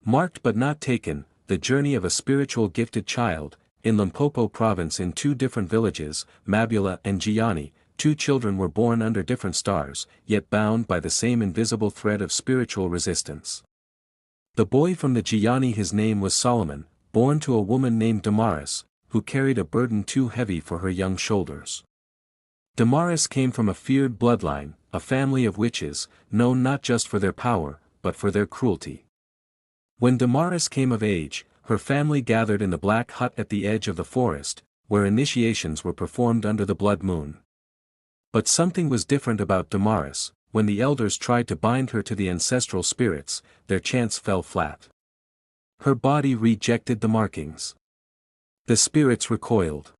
Marked but not taken, the journey of a spiritual gifted child. In Limpopo province, in two different villages, Mabula and Gianni, two children were born under different stars, yet bound by the same invisible thread of spiritual resistance. The boy from the Gianni, his name was Solomon, born to a woman named Damaris, who carried a burden too heavy for her young shoulders. Damaris came from a feared bloodline, a family of witches, known not just for their power, but for their cruelty. When Damaris came of age, her family gathered in the black hut at the edge of the forest, where initiations were performed under the blood moon. But something was different about Damaris. When the elders tried to bind her to the ancestral spirits, their chants fell flat. Her body rejected the markings. The spirits recoiled.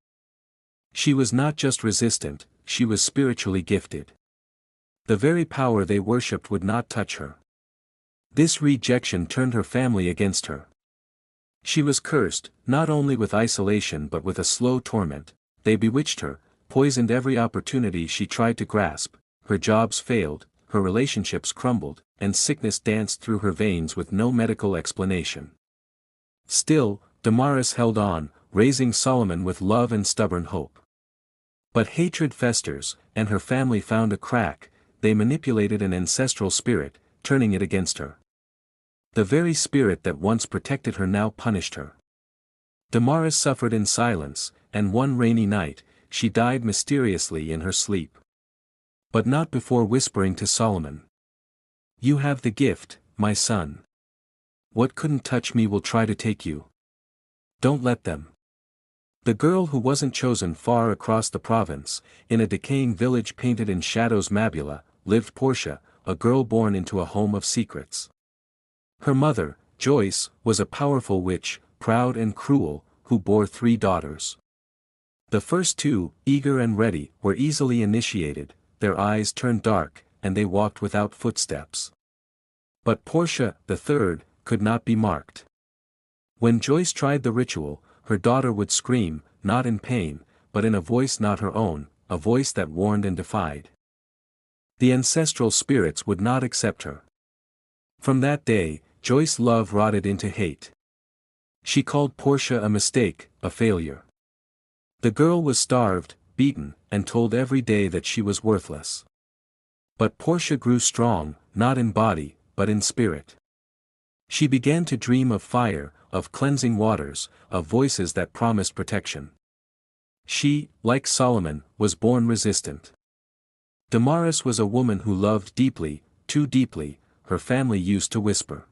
She was not just resistant, she was spiritually gifted. The very power they worshipped would not touch her. This rejection turned her family against her. She was cursed, not only with isolation but with a slow torment. They bewitched her, poisoned every opportunity she tried to grasp. Her jobs failed, her relationships crumbled, and sickness danced through her veins with no medical explanation. Still, Damaris held on, raising Solomon with love and stubborn hope. But hatred festers, and her family found a crack. They manipulated an ancestral spirit, turning it against her. The very spirit that once protected her now punished her. Damaris suffered in silence, and one rainy night, she died mysteriously in her sleep. But not before whispering to Solomon. "You have the gift, my son. What couldn't touch me will try to take you. Don't let them." The girl who wasn't chosen. Far across the province, in a decaying village painted in shadows, Mabula, lived Portia, a girl born into a home of secrets. Her mother, Joyce, was a powerful witch, proud and cruel, who bore 3 daughters. The first 2, eager and ready, were easily initiated, their eyes turned dark, and they walked without footsteps. But Portia, the third, could not be marked. When Joyce tried the ritual, her daughter would scream, not in pain, but in a voice not her own, a voice that warned and defied. The ancestral spirits would not accept her. From that day, Joyce's love rotted into hate. She called Portia a mistake, a failure. The girl was starved, beaten, and told every day that she was worthless. But Portia grew strong, not in body, but in spirit. She began to dream of fire, of cleansing waters, of voices that promised protection. She, like Solomon, was born resistant. Damaris was a woman who loved deeply, too deeply, her family used to whisper.